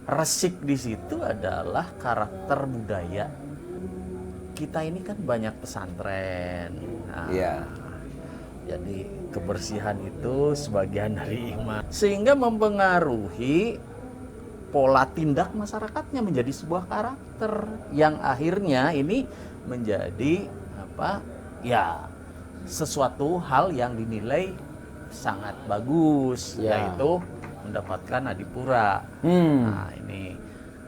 resik di situ adalah karakter budaya. Kita ini kan banyak pesantren. Nah, Iya. jadi kebersihan itu sebagian dari iman. Sehingga mempengaruhi pola tindak masyarakatnya menjadi sebuah karakter yang akhirnya ini menjadi apa? Ya, sesuatu hal yang dinilai sangat bagus, Ya. yaitu mendapatkan adipura. Nah, ini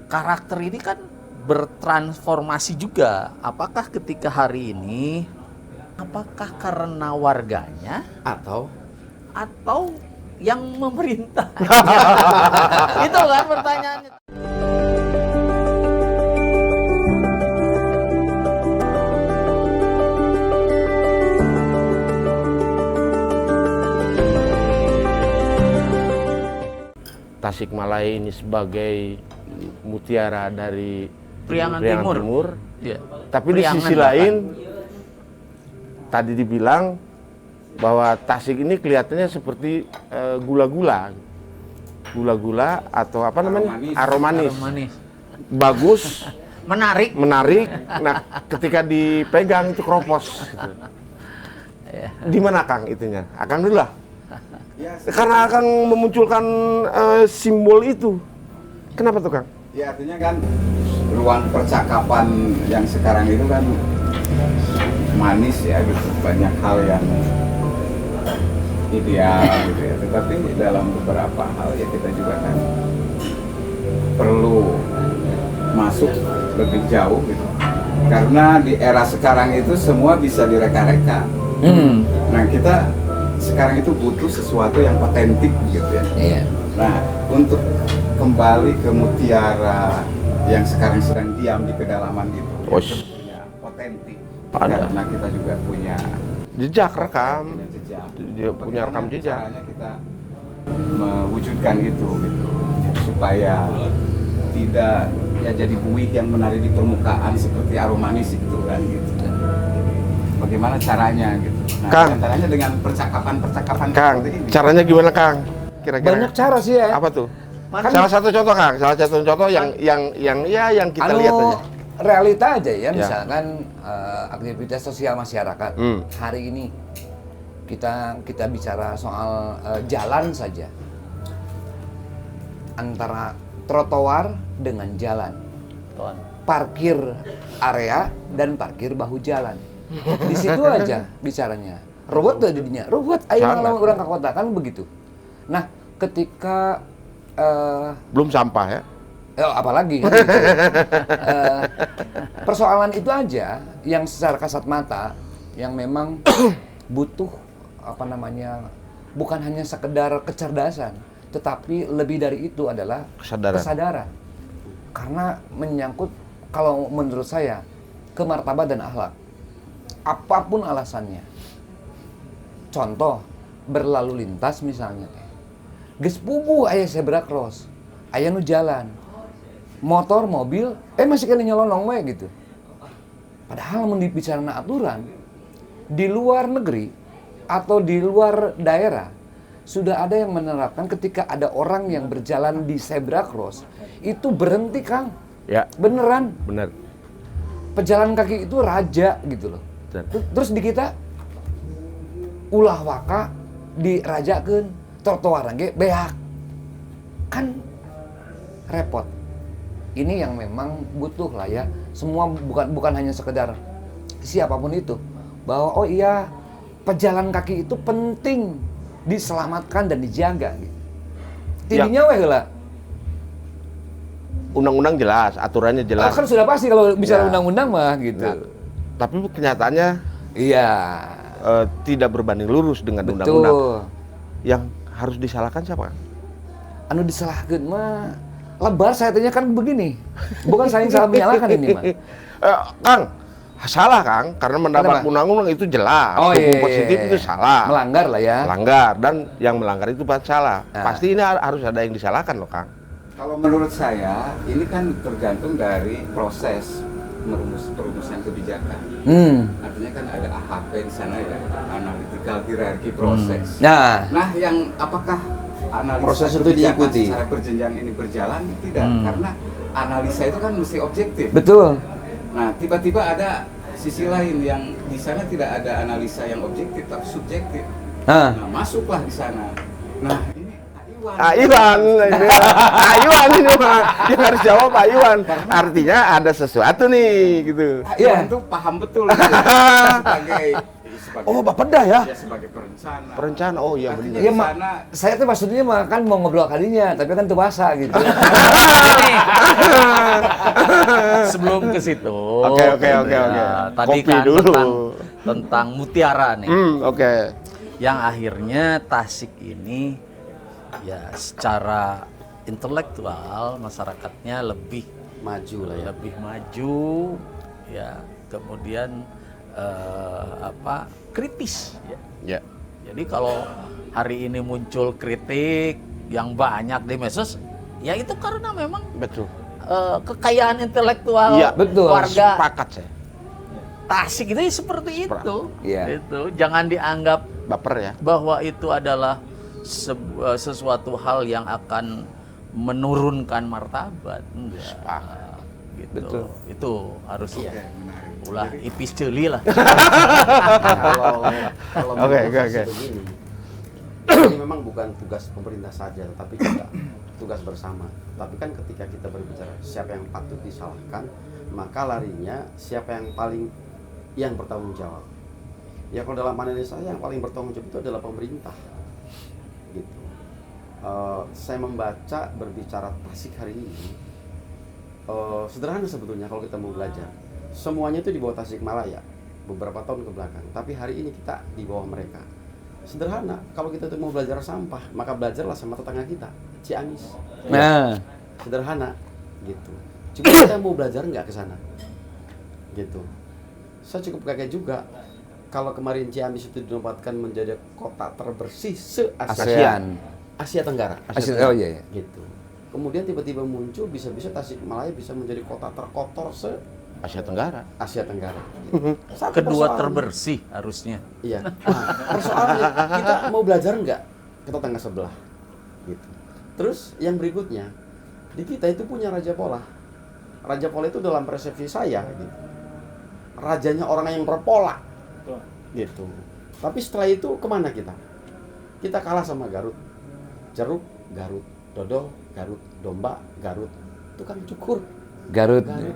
karakter ini kan bertransformasi juga. Apakah ketika hari ini, apakah karena warganya Atau yang memerintah? Itu kan pertanyaannya. Tasikmalaya ini sebagai mutiara dari Priangan Timur. Ya. Tapi di Priangan sisi bahkan. lain tadi dibilang bahwa Tasik ini kelihatannya seperti gula-gula atau apa namanya, aromanis. Manis. Bagus, Menarik. Nah, ketika dipegang itu kropos. Gitu. Di mana Kang itunya? Akang dulu lah. Ya, Karena akan memunculkan simbol itu. Kenapa tuh Kang? ya artinya kan ruang percakapan yang sekarang itu kan manis ya gitu, banyak hal yang ideal gitu ya. Tetapi dalam beberapa hal ya kita juga kan perlu masuk lebih jauh gitu. Karena di era sekarang itu semua bisa direka-reka. Nah kita sekarang itu butuh sesuatu yang otentik gitu ya. Iya. Nah, untuk kembali ke mutiara yang sekarang sedang diam di kedalaman itu, Osh. punya otentik. Ada. Karena kita juga punya Jejak rekam. jejak. Dia punya rekam Bagaimana jejak. caranya kita mewujudkan itu gitu, supaya tidak ya jadi buih yang menari di permukaan seperti aromanis itu kan gitu. Bagaimana caranya gitu? Nah, Kang. caranya dengan percakapan Kang, seperti ini. caranya gimana Kang? Kira-kira Banyak cara sih ya. apa tuh? Kan- Salah satu contoh Kang, salah satu contoh yang kita lihat aja. Realita aja ya, Ya. misalkan aktivitas sosial masyarakat. Hari ini kita bicara soal jalan saja. Antara trotoar dengan jalan. Tuan. Parkir area dan parkir bahu jalan. Di situ aja bicaranya. Ruwet tuh jadinya. Ruwet ayo Sangat. ngalamin orang ke kota kan begitu. Nah, ketika Belum sampah ya. apalagi kan gitu. Persoalan itu aja yang secara kasat mata yang memang butuh apa namanya, bukan hanya sekedar kecerdasan, tetapi lebih dari itu adalah Kesadaran. Karena menyangkut, kalau menurut saya, kemartabat dan akhlak. Apapun alasannya. Contoh, berlalu lintas misalnya. Geus puguh aya zebra cross, aya nu jalan. Motor, mobil, masih kena nyelonong we gitu. Padahal mun dibicarana aturan, di luar negeri atau di luar daerah sudah ada yang menerapkan ketika ada orang yang berjalan di zebra cross itu berhenti Kang. Ya, Beneran, benar. pejalan kaki itu raja gitu loh. Benar. Terus di kita ulah waka dirajakeun trotoar ge beak. Kan repot. Ini yang memang butuh lah ya. Semua bukan hanya sekedar siapapun itu, bahwa oh iya, pejalan kaki itu penting diselamatkan dan dijaga gitu. Tidinya weh heula. Undang-undang jelas, aturannya jelas. Kan sudah pasti kalau bicara Ya. undang-undang mah gitu. Nah, tapi kenyataannya Iya. tidak berbanding lurus dengan Betul. undang-undang. Yang harus disalahkan siapa? Anu disalahkeun mah lebar saya tanya kan begini. Bukan saling salah menyalahkan ini mah. Kang, salah Kang, karena mendapat Kenapa? undang-undang itu jelas. Oh, Hukum iya, positif iya. itu salah. Melanggar lah ya. Melanggar, dan yang melanggar itu pasti salah. Nah. Pasti ini harus ada yang disalahkan loh Kang. Kalau menurut saya, ini kan tergantung dari proses perumusan kebijakan. Artinya kan ada AHP di sana ya, analytical hierarchy proses. Nah, Nah, yang apakah analisa Proses itu kebijakan diikuti. secara berjenjang ini berjalan tidak, karena analisa itu kan mesti objektif. Betul. Nah, tiba-tiba ada sisi lain yang di sana tidak ada analisa yang objektif tapi subjektif. Nah, Nah, masuklah di sana. Nah, ini Iwan. Iwan, Iwan ini mah yang harus jawab Pak Iwan. Artinya ada sesuatu nih gitu. Iwan tuh paham betul gitu. sebagai Oh, Bapeda ya? ya sebagai perencana. Perencana, oh iya Artinya benar. iya di mak. sana Saya tuh maksudnya mah kan mau ngobrol kalinya, tapi kan tuh bahasa gitu. Ini, sebelum ke situ. Oke. Tadi Kopi kan dulu. tentang mutiara nih. Oke. Yang akhirnya Tasik ini ya secara intelektual masyarakatnya lebih Maju lah ya. lebih maju ya, kemudian kritis ya. Ya. Jadi kalau hari ini muncul kritik yang banyak di medsos, ya itu karena memang Betul. kekayaan intelektual Iya, betul. warga Sepakat saya. Tasik itu ya seperti itu. Iya. Itu jangan dianggap Baper ya. bahwa itu adalah sesuatu hal yang akan menurunkan martabat. Enggak. Sepakat. Gitu. Betul. Itu harus Oke, menarik. ulah ipis ceuli lah. Kalau Oke, menurut oke. saya begini, ini memang bukan tugas pemerintah saja, tapi juga tugas bersama. Tapi kan ketika kita berbicara siapa yang patut disalahkan, maka larinya siapa yang bertanggung jawab. Ya kalau dalam analisa saya yang paling bertanggung jawab itu adalah pemerintah. Gitu. Saya membaca berbicara Tasik hari ini, sederhana sebetulnya kalau kita mau belajar. Semuanya itu di bawah Tasikmalaya beberapa tahun ke belakang, tapi hari ini kita di bawah mereka. Sederhana, kalau kita tuh mau belajar sampah, maka belajarlah sama tetangga kita, Ciamis. Nah, Sederhana, gitu. Cuma kita mau belajar nggak ke sana, gitu. Saya cukup kaget juga kalau kemarin Ciamis itu dinobatkan menjadi kota terbersih ASEAN. Asia Tenggara. Oh iya, iya. Gitu. Kemudian tiba-tiba muncul bisa-bisa Tasikmalaya bisa menjadi kota terkotor Asia Tenggara. Asia Tenggara. Satu Kedua persoalan. terbersih harusnya. Iya. Nah, persoalannya kita mau belajar nggak ke tetangga sebelah, gitu. Terus yang berikutnya, di kita itu punya Raja Pola. Raja Pola itu dalam persepsi saya, gitu, rajanya orang yang berpola, gitu. Tapi setelah itu kemana kita? Kita kalah sama Garut, Jeruk, Garut, Dodol, Garut, Domba, Garut, tukang cukur, Garut, Garut,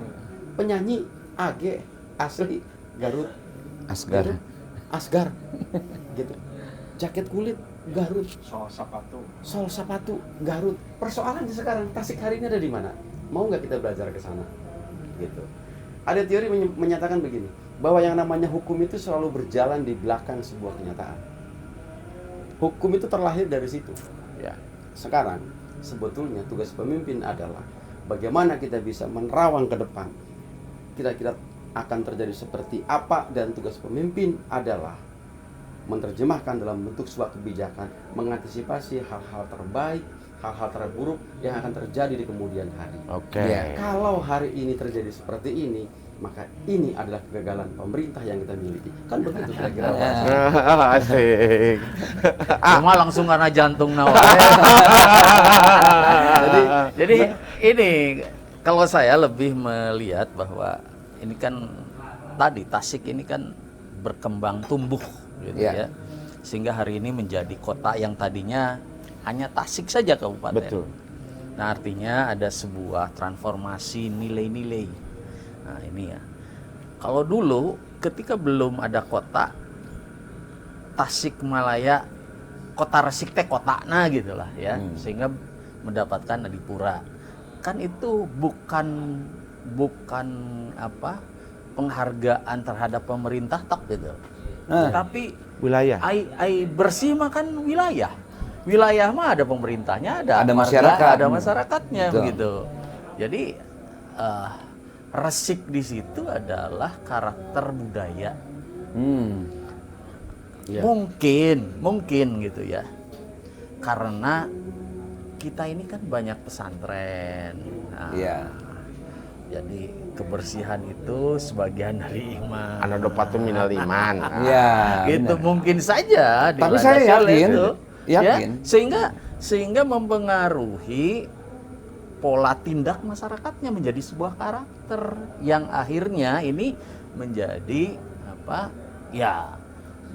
penyanyi AG asli Garut, Asgar. Garut, Asgar, gitu. Jaket kulit Garut, sol sepatu Garut. Persoalannya sekarang Tasik hari ini ada di mana? Mau nggak kita belajar ke sana? Gitu. Ada teori menyatakan begini, bahwa yang namanya hukum itu selalu berjalan di belakang sebuah kenyataan. Hukum itu terlahir dari situ. Ya. Sekarang sebetulnya tugas pemimpin adalah bagaimana kita bisa menerawang ke depan. Kira-kira akan terjadi seperti apa, dan tugas pemimpin adalah menerjemahkan dalam bentuk sebuah kebijakan, mengantisipasi hal-hal terbaik, hal-hal terburuk yang akan terjadi di kemudian hari. Oke. Iya. Kalau hari ini terjadi seperti ini, maka ini adalah kegagalan pemerintah yang kita miliki. Kan begitu kira-kira. Asik. Cuma langsung karena jantung nawa. Jadi ini kalau saya lebih melihat bahwa ini kan tadi Tasik ini kan berkembang tumbuh gitu Iya. ya. Sehingga hari ini menjadi kota yang tadinya hanya Tasik saja kabupaten. Betul. Nah, artinya ada sebuah transformasi nilai-nilai. Nah, ini ya. Kalau dulu ketika belum ada kota Tasikmalaya, kota resik teh kotana gitu lah ya, sehingga mendapatkan adipura. Kan itu bukan apa penghargaan terhadap pemerintah tak gitu. Tapi Wilayah. ai bersih mah kan wilayah. Wilayah mah ada pemerintahnya, ada Ada warga, masyarakat. ada masyarakatnya Betul. begitu. Jadi resik di situ adalah karakter budaya. Ya. Mungkin gitu ya. Karena kita ini kan banyak pesantren. Nah, Iya. Jadi kebersihan itu sebagian dari iman. Ana dopatu minal iman. Iya. Gitu benar. mungkin saja. Tapi dilandasi saya oleh yakin, itu, yakin. Ya, sehingga mempengaruhi pola tindak masyarakatnya menjadi sebuah karakter yang akhirnya ini menjadi apa ya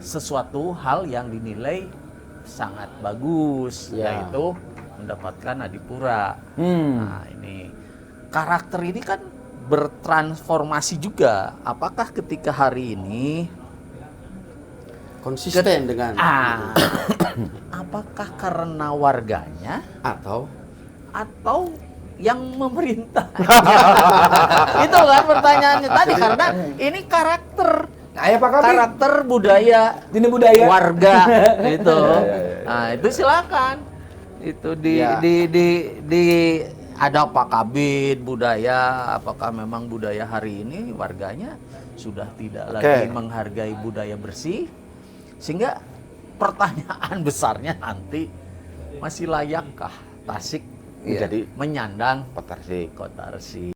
sesuatu hal yang dinilai sangat bagus, Ya. yaitu mendapatkan adipura. Nah, ini karakter ini kan bertransformasi juga. Apakah ketika hari ini Konsisten dengan apakah karena warganya atau atau yang memerintah? Itu kan pertanyaannya tadi, karena ini karakter Nah, ya Pak Kabit, karakter budaya ini budaya. warga itu. Nah, itu silakan. Itu Ya. di ada Pak Kabid budaya, apakah memang budaya hari ini warganya sudah tidak lagi menghargai budaya bersih, sehingga pertanyaan besarnya nanti masih layakkah Tasik Menjadi menyandang Kota Resik. kota Resik?